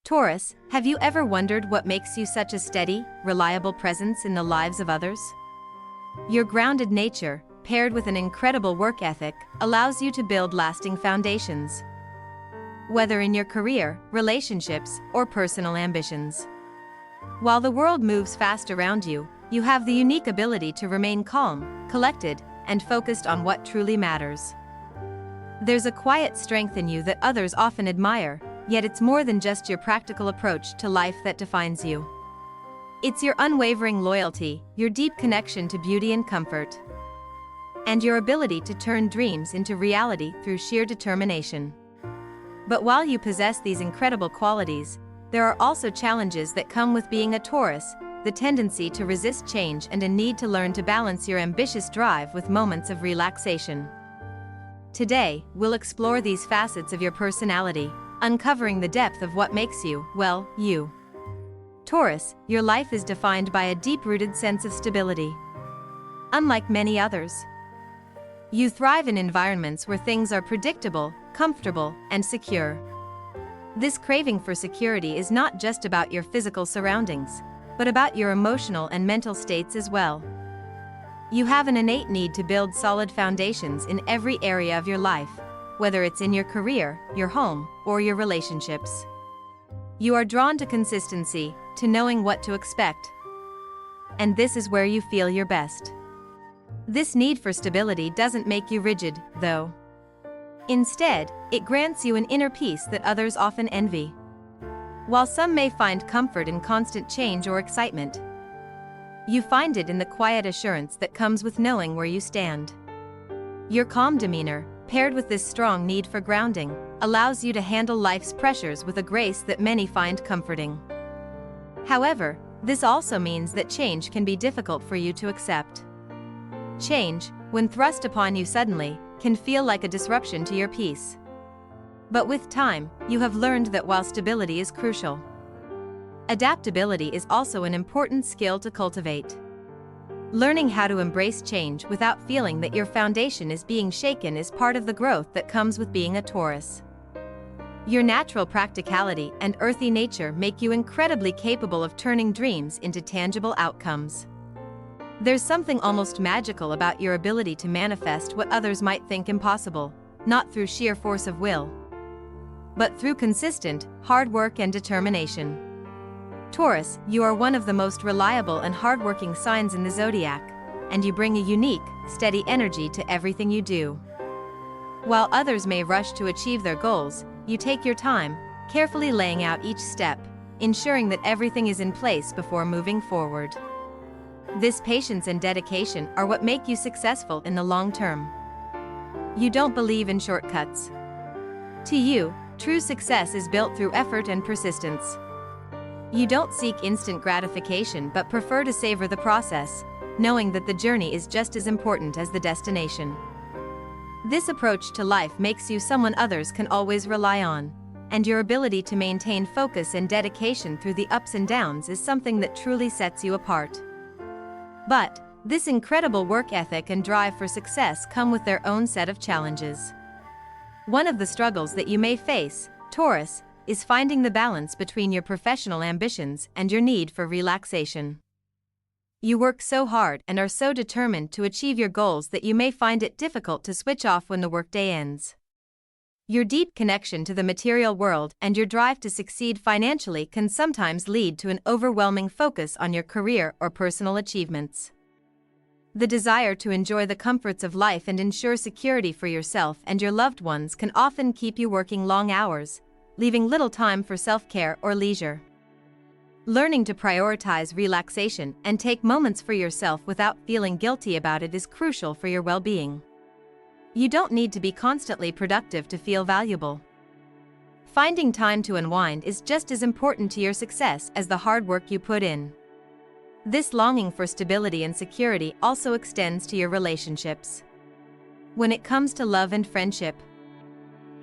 Taurus, have you ever wondered what makes you such a steady, reliable presence in the lives of others? Your grounded nature, paired with an incredible work ethic, allows you to build lasting foundations. Whether in your career, relationships, or personal ambitions. While the world moves fast around you, you have the unique ability to remain calm, collected, and focused on what truly matters. There's a quiet strength in you that others often admire, yet it's more than just your practical approach to life that defines you. It's your unwavering loyalty, your deep connection to beauty and comfort, and your ability to turn dreams into reality through sheer determination. But while you possess these incredible qualities, there are also challenges that come with being a Taurus: the tendency to resist change and a need to learn to balance your ambitious drive with moments of relaxation. Today, we'll explore these facets of your personality, uncovering the depth of what makes you, well, you. Taurus, your life is defined by a deep-rooted sense of stability. Unlike many others, you thrive in environments where things are predictable, comfortable, and secure. This craving for security is not just about your physical surroundings, but about your emotional and mental states as well. You have an innate need to build solid foundations in every area of your life, whether it's in your career, your home, or your relationships. You are drawn to consistency, to knowing what to expect. And this is where you feel your best. This need for stability doesn't make you rigid, though. Instead, it grants you an inner peace that others often envy. While some may find comfort in constant change or excitement, you find it in the quiet assurance that comes with knowing where you stand. Your calm demeanor, paired with this strong need for grounding, allows you to handle life's pressures with a grace that many find comforting. However, this also means that change can be difficult for you to accept. Change, when thrust upon you suddenly, can feel like a disruption to your peace. But with time, you have learned that while stability is crucial, adaptability is also an important skill to cultivate. Learning how to embrace change without feeling that your foundation is being shaken is part of the growth that comes with being a Taurus. Your natural practicality and earthy nature make you incredibly capable of turning dreams into tangible outcomes. There's something almost magical about your ability to manifest what others might think impossible, not through sheer force of will, but through consistent, hard work and determination. Taurus, you are one of the most reliable and hardworking signs in the Zodiac, and you bring a unique, steady energy to everything you do. While others may rush to achieve their goals, you take your time, carefully laying out each step, ensuring that everything is in place before moving forward. This patience and dedication are what make you successful in the long term. You don't believe in shortcuts. To you, true success is built through effort and persistence. You don't seek instant gratification but prefer to savor the process, knowing that the journey is just as important as the destination. This approach to life makes you someone others can always rely on, and your ability to maintain focus and dedication through the ups and downs is something that truly sets you apart. But this incredible work ethic and drive for success come with their own set of challenges. One of the struggles that you may face, Taurus, is finding the balance between your professional ambitions and your need for relaxation. You work so hard and are so determined to achieve your goals that you may find it difficult to switch off when the workday ends. Your deep connection to the material world and your drive to succeed financially can sometimes lead to an overwhelming focus on your career or personal achievements. The desire to enjoy the comforts of life and ensure security for yourself and your loved ones can often keep you working long hours, leaving little time for self-care or leisure. Learning to prioritize relaxation and take moments for yourself without feeling guilty about it is crucial for your well-being. You don't need to be constantly productive to feel valuable. Finding time to unwind is just as important to your success as the hard work you put in. This longing for stability and security also extends to your relationships. When it comes to love and friendship,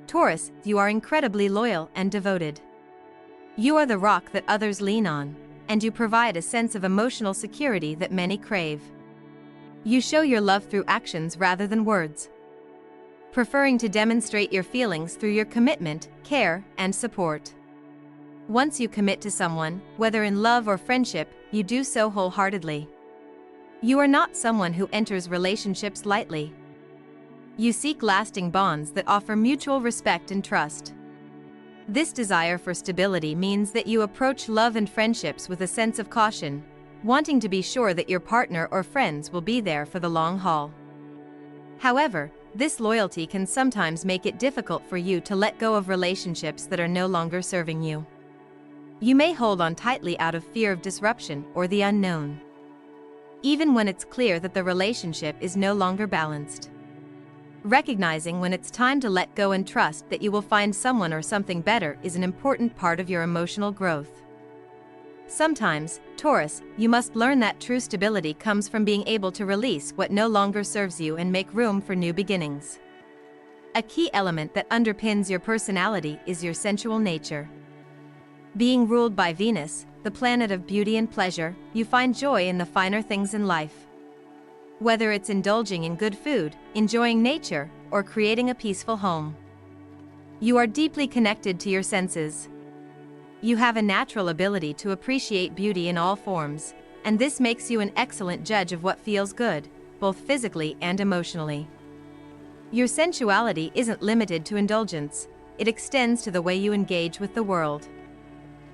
Taurus, you are incredibly loyal and devoted. You are the rock that others lean on, and you provide a sense of emotional security that many crave. You show your love through actions rather than words, preferring to demonstrate your feelings through your commitment, care, and support. Once you commit to someone, whether in love or friendship, you do so wholeheartedly. You are not someone who enters relationships lightly. You seek lasting bonds that offer mutual respect and trust. This desire for stability means that you approach love and friendships with a sense of caution, wanting to be sure that your partner or friends will be there for the long haul. However, this loyalty can sometimes make it difficult for you to let go of relationships that are no longer serving you. You may hold on tightly out of fear of disruption or the unknown, even when it's clear that the relationship is no longer balanced. Recognizing when it's time to let go and trust that you will find someone or something better is an important part of your emotional growth. Sometimes, Taurus, you must learn that true stability comes from being able to release what no longer serves you and make room for new beginnings. A key element that underpins your personality is your sensual nature. Being ruled by Venus, the planet of beauty and pleasure, you find joy in the finer things in life. Whether it's indulging in good food, enjoying nature, or creating a peaceful home, you are deeply connected to your senses. You have a natural ability to appreciate beauty in all forms, and this makes you an excellent judge of what feels good, both physically and emotionally. Your sensuality isn't limited to indulgence, it extends to the way you engage with the world.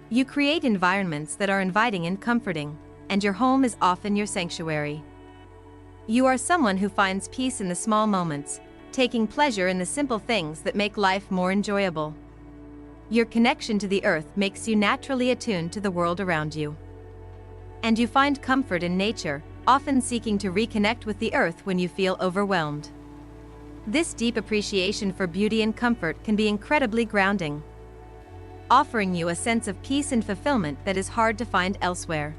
You create environments that are inviting and comforting, and your home is often your sanctuary. You are someone who finds peace in the small moments, taking pleasure in the simple things that make life more enjoyable. Your connection to the earth makes you naturally attuned to the world around you. And you find comfort in nature, often seeking to reconnect with the earth when you feel overwhelmed. This deep appreciation for beauty and comfort can be incredibly grounding, offering you a sense of peace and fulfillment that is hard to find elsewhere.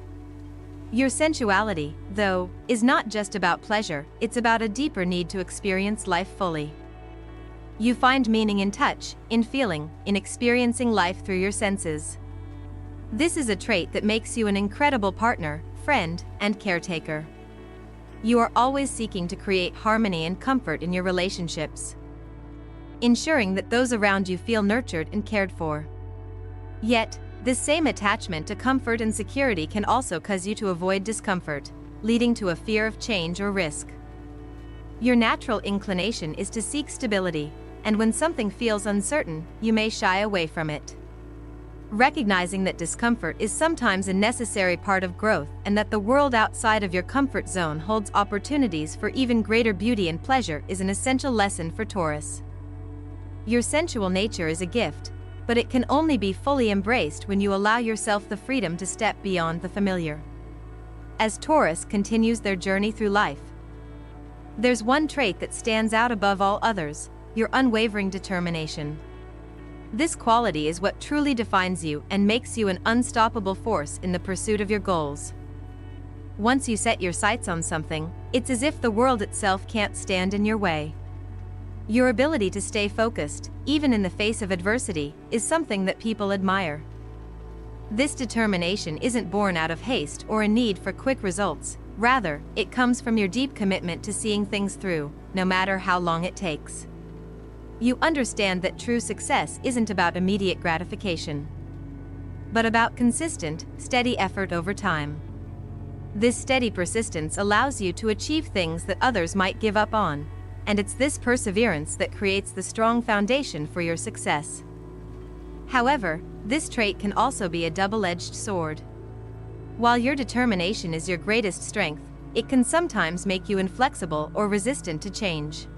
Your sensuality, though, is not just about pleasure, it's about a deeper need to experience life fully. You find meaning in touch, in feeling, in experiencing life through your senses. This is a trait that makes you an incredible partner, friend, and caretaker. You are always seeking to create harmony and comfort in your relationships, ensuring that those around you feel nurtured and cared for. Yet, this same attachment to comfort and security can also cause you to avoid discomfort, leading to a fear of change or risk. Your natural inclination is to seek stability, and when something feels uncertain, you may shy away from it. Recognizing that discomfort is sometimes a necessary part of growth and that the world outside of your comfort zone holds opportunities for even greater beauty and pleasure is an essential lesson for Taurus. Your sensual nature is a gift, but it can only be fully embraced when you allow yourself the freedom to step beyond the familiar. As Taurus continues their journey through life, there's one trait that stands out above all others: your unwavering determination. This quality is what truly defines you and makes you an unstoppable force in the pursuit of your goals. Once you set your sights on something, it's as if the world itself can't stand in your way. Your ability to stay focused, even in the face of adversity, is something that people admire. This determination isn't born out of haste or a need for quick results. Rather, it comes from your deep commitment to seeing things through, no matter how long it takes. You understand that true success isn't about immediate gratification, but about consistent, steady effort over time. This steady persistence allows you to achieve things that others might give up on, and it's this perseverance that creates the strong foundation for your success. However, this trait can also be a double-edged sword. While your determination is your greatest strength, it can sometimes make you inflexible or resistant to change.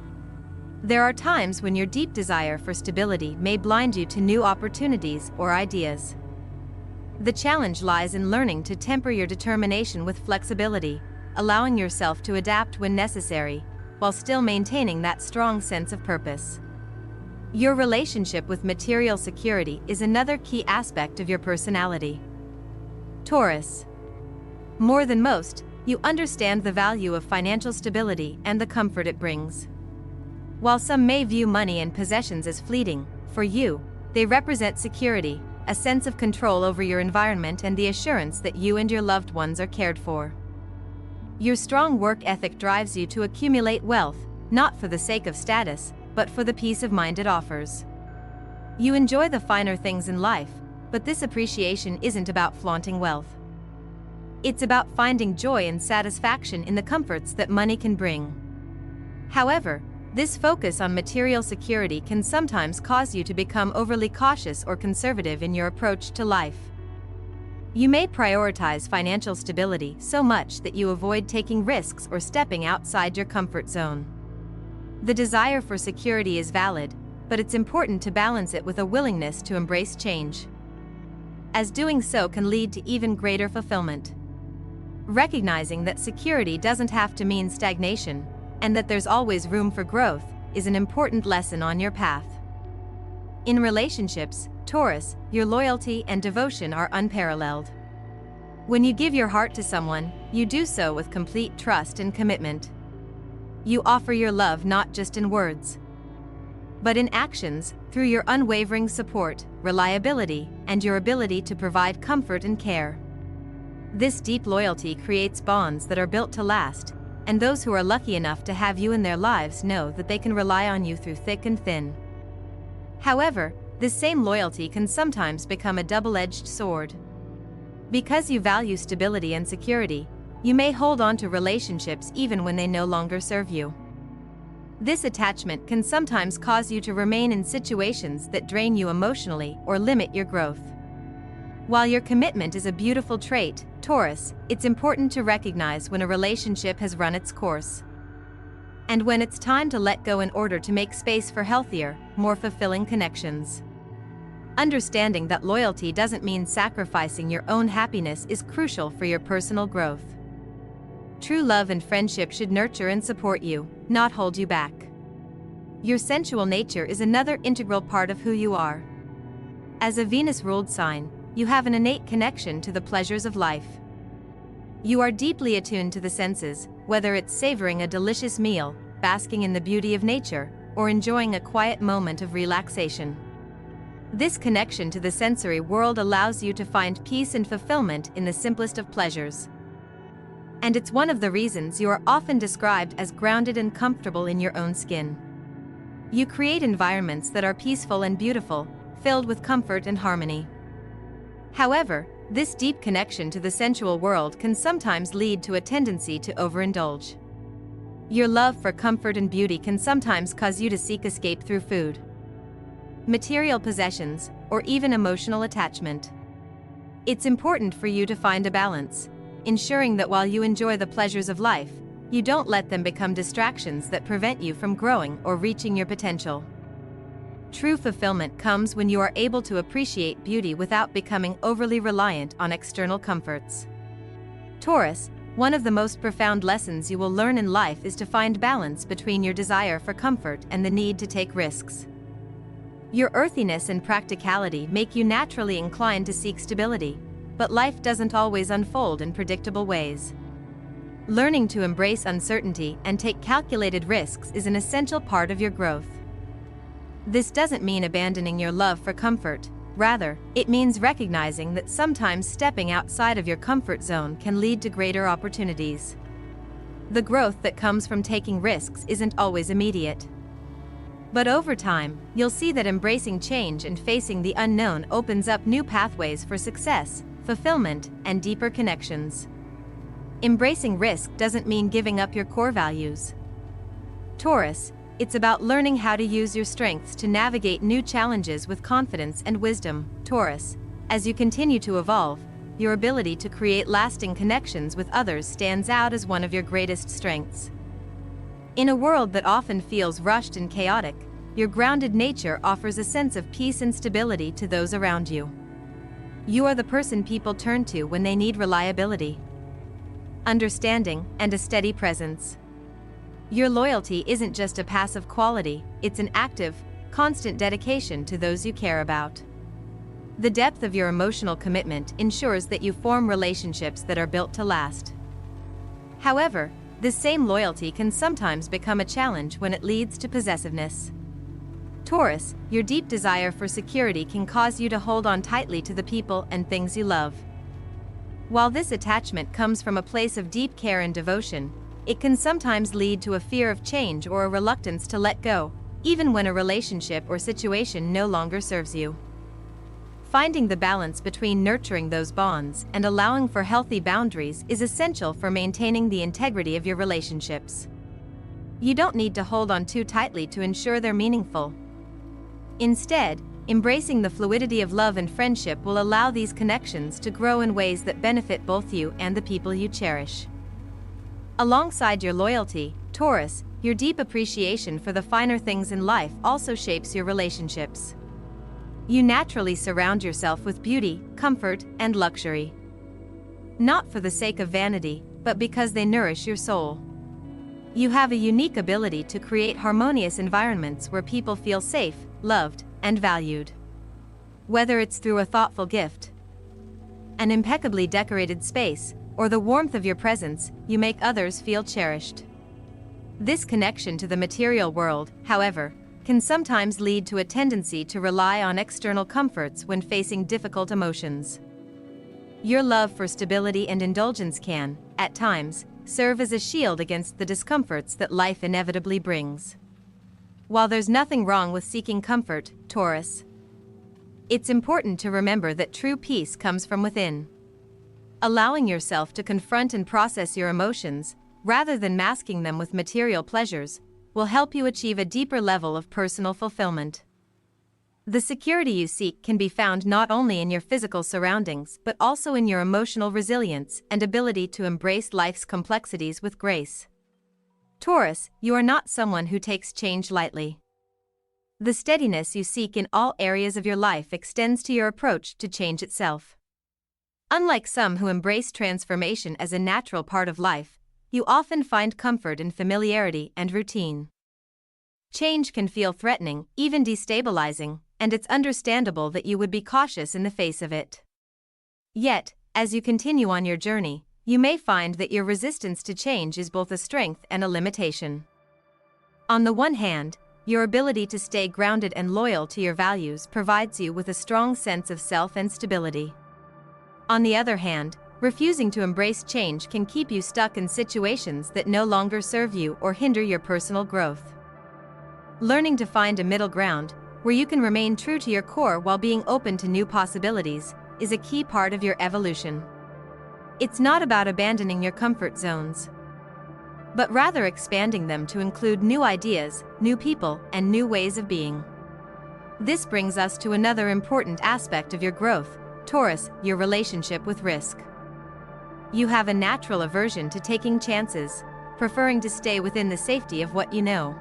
There are times when your deep desire for stability may blind you to new opportunities or ideas. The challenge lies in learning to temper your determination with flexibility, allowing yourself to adapt when necessary, while still maintaining that strong sense of purpose. Your relationship with material security is another key aspect of your personality. Taurus. More than most, you understand the value of financial stability and the comfort it brings. While some may view money and possessions as fleeting, for you, they represent security, a sense of control over your environment and the assurance that you and your loved ones are cared for. Your strong work ethic drives you to accumulate wealth, not for the sake of status, but for the peace of mind it offers. You enjoy the finer things in life, But this appreciation isn't about flaunting wealth. It's about finding joy and satisfaction in the comforts that money can bring. However, this focus on material security can sometimes cause you to become overly cautious or conservative in your approach to life. You may prioritize financial stability so much that you avoid taking risks or stepping outside your comfort zone. The desire for security is valid, but it's important to balance it with a willingness to embrace change, as doing so can lead to even greater fulfillment. Recognizing that security doesn't have to mean stagnation, and that there's always room for growth, is an important lesson on your path. In relationships, Taurus, your loyalty and devotion are unparalleled. When you give your heart to someone, you do so with complete trust and commitment. You offer your love not just in words, but in actions, through your unwavering support, reliability, and your ability to provide comfort and care. This deep loyalty creates bonds that are built to last, and those who are lucky enough to have you in their lives know that they can rely on you through thick and thin. However, this same loyalty can sometimes become a double-edged sword. Because you value stability and security, you may hold on to relationships even when they no longer serve you. This attachment can sometimes cause you to remain in situations that drain you emotionally or limit your growth. While your commitment is a beautiful trait, Taurus, it's important to recognize when a relationship has run its course, and when it's time to let go in order to make space for healthier, more fulfilling connections. Understanding that loyalty doesn't mean sacrificing your own happiness is crucial for your personal growth. True love and friendship should nurture and support you, not hold you back. Your sensual nature is another integral part of who you are. As a Venus-ruled sign, you have an innate connection to the pleasures of life. You are deeply attuned to the senses, whether it's savoring a delicious meal, basking in the beauty of nature, or enjoying a quiet moment of relaxation. This connection to the sensory world allows you to find peace and fulfillment in the simplest of pleasures. And it's one of the reasons you are often described as grounded and comfortable in your own skin. You create environments that are peaceful and beautiful, filled with comfort and harmony. However, this deep connection to the sensual world can sometimes lead to a tendency to overindulge. Your love for comfort and beauty can sometimes cause you to seek escape through food, material possessions, or even emotional attachment. It's important for you to find a balance, ensuring that while you enjoy the pleasures of life, you don't let them become distractions that prevent you from growing or reaching your potential. True fulfillment comes when you are able to appreciate beauty without becoming overly reliant on external comforts. Taurus, one of the most profound lessons you will learn in life is to find balance between your desire for comfort and the need to take risks. Your earthiness and practicality make you naturally inclined to seek stability, but life doesn't always unfold in predictable ways. Learning to embrace uncertainty and take calculated risks is an essential part of your growth. This doesn't mean abandoning your love for comfort. Rather, it means recognizing that sometimes stepping outside of your comfort zone can lead to greater opportunities. The growth that comes from taking risks isn't always immediate. But over time, you'll see that embracing change and facing the unknown opens up new pathways for success, fulfillment, and deeper connections. Embracing risk doesn't mean giving up your core values. Taurus, it's about learning how to use your strengths to navigate new challenges with confidence and wisdom. Taurus, as you continue to evolve, your ability to create lasting connections with others stands out as one of your greatest strengths. In a world that often feels rushed and chaotic, your grounded nature offers a sense of peace and stability to those around you. You are the person people turn to when they need reliability, understanding, and a steady presence. Your loyalty isn't just a passive quality, it's an active, constant dedication to those you care about. The depth of your emotional commitment ensures that you form relationships that are built to last. However, this same loyalty can sometimes become a challenge when it leads to possessiveness. Taurus, your deep desire for security can cause you to hold on tightly to the people and things you love. While this attachment comes from a place of deep care and devotion, it can sometimes lead to a fear of change or a reluctance to let go, even when a relationship or situation no longer serves you. Finding the balance between nurturing those bonds and allowing for healthy boundaries is essential for maintaining the integrity of your relationships. You don't need to hold on too tightly to ensure they're meaningful. Instead, embracing the fluidity of love and friendship will allow these connections to grow in ways that benefit both you and the people you cherish. Alongside your loyalty, Taurus, your deep appreciation for the finer things in life also shapes your relationships. You naturally surround yourself with beauty, comfort, and luxury. Not for the sake of vanity, but because they nourish your soul. You have a unique ability to create harmonious environments where people feel safe, loved, and valued. Whether it's through a thoughtful gift, an impeccably decorated space, or the warmth of your presence, you make others feel cherished. This connection to the material world, however, can sometimes lead to a tendency to rely on external comforts when facing difficult emotions. Your love for stability and indulgence can, at times, serve as a shield against the discomforts that life inevitably brings. While there's nothing wrong with seeking comfort, Taurus, it's important to remember that true peace comes from within. Allowing yourself to confront and process your emotions, rather than masking them with material pleasures, will help you achieve a deeper level of personal fulfillment. The security you seek can be found not only in your physical surroundings but also in your emotional resilience and ability to embrace life's complexities with grace. Taurus, you are not someone who takes change lightly. The steadiness you seek in all areas of your life extends to your approach to change itself. Unlike some who embrace transformation as a natural part of life, you often find comfort in familiarity and routine. Change can feel threatening, even destabilizing, and it's understandable that you would be cautious in the face of it. Yet, as you continue on your journey, you may find that your resistance to change is both a strength and a limitation. On the one hand, your ability to stay grounded and loyal to your values provides you with a strong sense of self and stability. On the other hand, refusing to embrace change can keep you stuck in situations that no longer serve you or hinder your personal growth. Learning to find a middle ground, where you can remain true to your core while being open to new possibilities, is a key part of your evolution. It's not about abandoning your comfort zones, but rather expanding them to include new ideas, new people, and new ways of being. This brings us to another important aspect of your growth, Taurus, your relationship with risk. You have a natural aversion to taking chances, preferring to stay within the safety of what you know.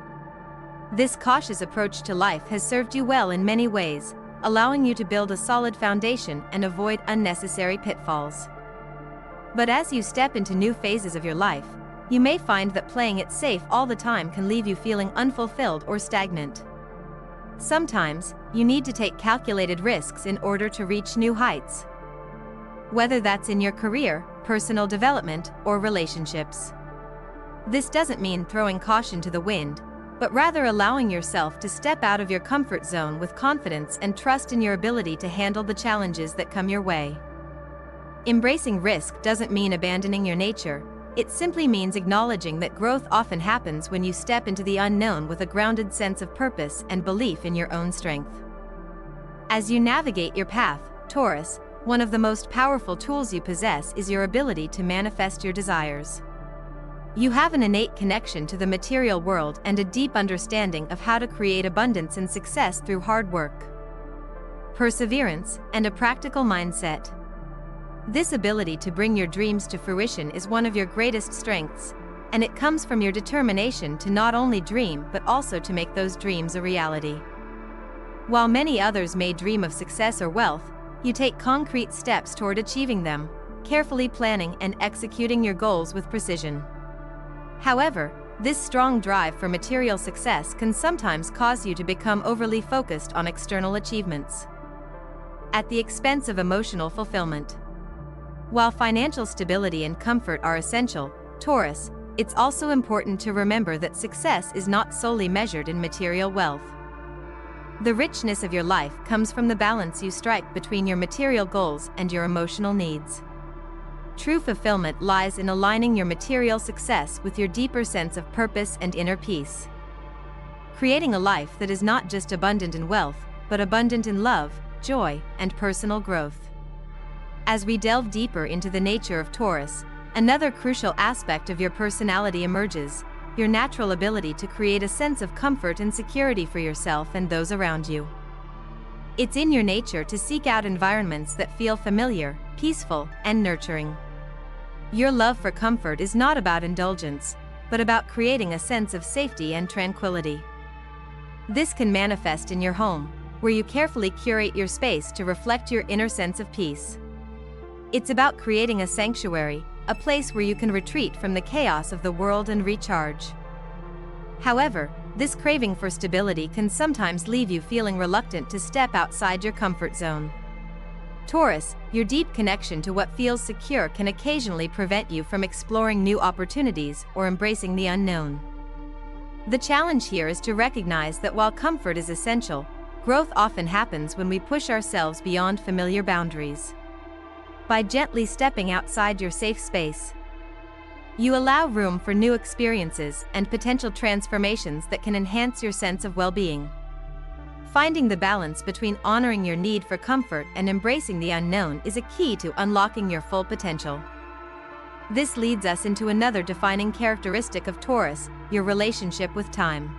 This cautious approach to life has served you well in many ways, allowing you to build a solid foundation and avoid unnecessary pitfalls. But as you step into new phases of your life, you may find that playing it safe all the time can leave you feeling unfulfilled or stagnant. Sometimes, you need to take calculated risks in order to reach new heights. Whether that's in your career, personal development, or relationships. This doesn't mean throwing caution to the wind, but rather allowing yourself to step out of your comfort zone with confidence and trust in your ability to handle the challenges that come your way. Embracing risk doesn't mean abandoning your nature, it simply means acknowledging that growth often happens when you step into the unknown with a grounded sense of purpose and belief in your own strength. As you navigate your path, Taurus, one of the most powerful tools you possess is your ability to manifest your desires. You have an innate connection to the material world and a deep understanding of how to create abundance and success through hard work, perseverance, and a practical mindset. This ability to bring your dreams to fruition is one of your greatest strengths, and it comes from your determination to not only dream but also to make those dreams a reality. While many others may dream of success or wealth, you take concrete steps toward achieving them, carefully planning and executing your goals with precision. However, this strong drive for material success can sometimes cause you to become overly focused on external achievements, at the expense of emotional fulfillment. While financial stability and comfort are essential, Taurus, it's also important to remember that success is not solely measured in material wealth. The richness of your life comes from the balance you strike between your material goals and your emotional needs. True fulfillment lies in aligning your material success with your deeper sense of purpose and inner peace. Creating a life that is not just abundant in wealth, but abundant in love, joy, and personal growth. As we delve deeper into the nature of Taurus, another crucial aspect of your personality emerges: your natural ability to create a sense of comfort and security for yourself and those around you. It's in your nature to seek out environments that feel familiar, peaceful, and nurturing. Your love for comfort is not about indulgence, but about creating a sense of safety and tranquility. This can manifest in your home, where you carefully curate your space to reflect your inner sense of peace. It's about creating a sanctuary, a place where you can retreat from the chaos of the world and recharge. However, this craving for stability can sometimes leave you feeling reluctant to step outside your comfort zone. Taurus, your deep connection to what feels secure can occasionally prevent you from exploring new opportunities or embracing the unknown. The challenge here is to recognize that while comfort is essential, growth often happens when we push ourselves beyond familiar boundaries. By gently stepping outside your safe space, you allow room for new experiences and potential transformations that can enhance your sense of well-being. Finding the balance between honoring your need for comfort and embracing the unknown is a key to unlocking your full potential. This leads us into another defining characteristic of Taurus: your relationship with time.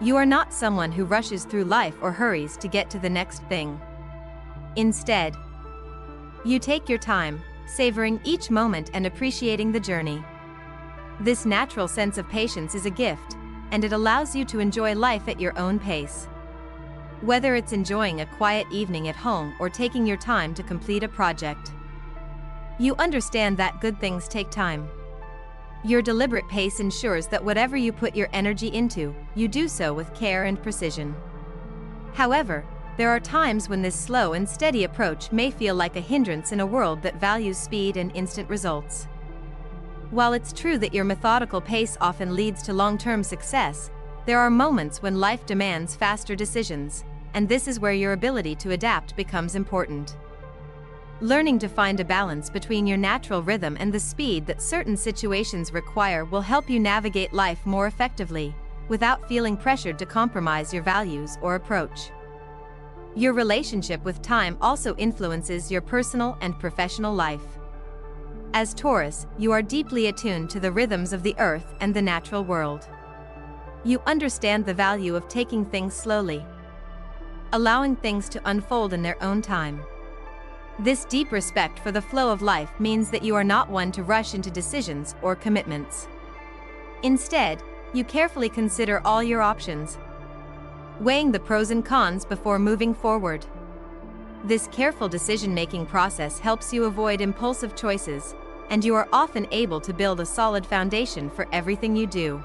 You are not someone who rushes through life or hurries to get to the next thing. Instead, you take your time, savoring each moment and appreciating the journey. This natural sense of patience is a gift, and it allows you to enjoy life at your own pace. Whether it's enjoying a quiet evening at home or taking your time to complete a project, you understand that good things take time. Your deliberate pace ensures that whatever you put your energy into, you do so with care and precision. However, there are times when this slow and steady approach may feel like a hindrance in a world that values speed and instant results. While it's true that your methodical pace often leads to long-term success, there are moments when life demands faster decisions, and this is where your ability to adapt becomes important. Learning to find a balance between your natural rhythm and the speed that certain situations require will help you navigate life more effectively, without feeling pressured to compromise your values or approach. Your relationship with time also influences your personal and professional life. As Taurus, you are deeply attuned to the rhythms of the earth and the natural world. You understand the value of taking things slowly, allowing things to unfold in their own time. This deep respect for the flow of life means that you are not one to rush into decisions or commitments. Instead, you carefully consider all your options, weighing the pros and cons before moving forward. This careful decision-making process helps you avoid impulsive choices, and you are often able to build a solid foundation for everything you do.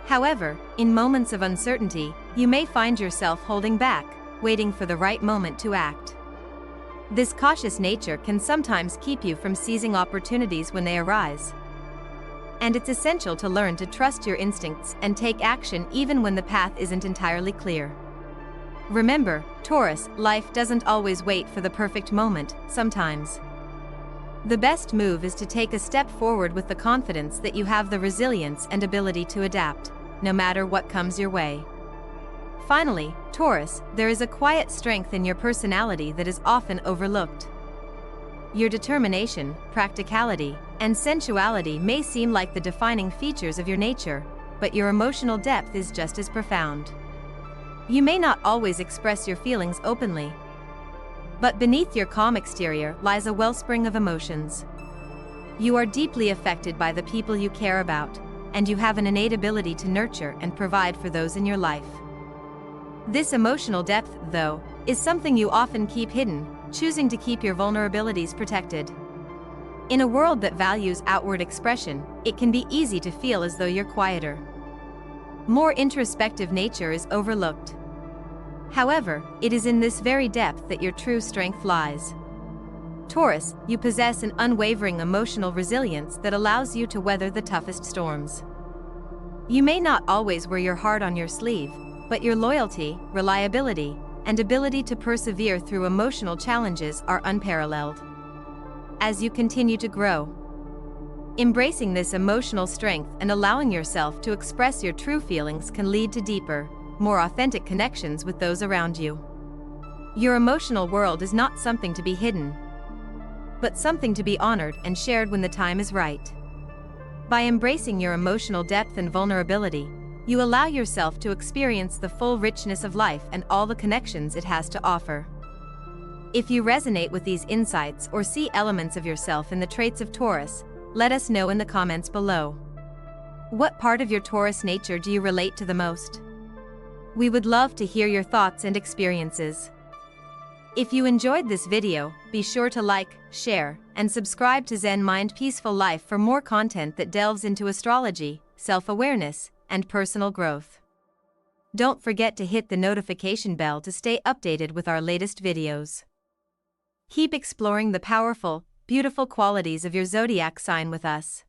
However, in moments of uncertainty, you may find yourself holding back, waiting for the right moment to act. This cautious nature can sometimes keep you from seizing opportunities when they arise. And it's essential to learn to trust your instincts and take action even when the path isn't entirely clear. Remember, Taurus, life doesn't always wait for the perfect moment. Sometimes the best move is to take a step forward with the confidence that you have the resilience and ability to adapt, no matter what comes your way. Finally, Taurus, there is a quiet strength in your personality that is often overlooked. Your determination, practicality, and sensuality may seem like the defining features of your nature, but your emotional depth is just as profound. You may not always express your feelings openly, but beneath your calm exterior lies a wellspring of emotions. You are deeply affected by the people you care about, and you have an innate ability to nurture and provide for those in your life. This emotional depth, though, is something you often keep hidden, choosing to keep your vulnerabilities protected. In a world that values outward expression, it can be easy to feel as though you're quieter. More introspective nature is overlooked. However, it is in this very depth that your true strength lies. Taurus, you possess an unwavering emotional resilience that allows you to weather the toughest storms. You may not always wear your heart on your sleeve, but your loyalty, reliability, and ability to persevere through emotional challenges are unparalleled. As you continue to grow, embracing this emotional strength and allowing yourself to express your true feelings can lead to deeper, more authentic connections with those around you. Your emotional world is not something to be hidden, but something to be honored and shared when the time is right. By embracing your emotional depth and vulnerability, you allow yourself to experience the full richness of life and all the connections it has to offer. If you resonate with these insights or see elements of yourself in the traits of Taurus, let us know in the comments below. What part of your Taurus nature do you relate to the most? We would love to hear your thoughts and experiences. If you enjoyed this video, be sure to like, share, and subscribe to Zen Mind Peaceful Life for more content that delves into astrology, self-awareness, and personal growth. Don't forget to hit the notification bell to stay updated with our latest videos. Keep exploring the powerful, beautiful qualities of your zodiac sign with us.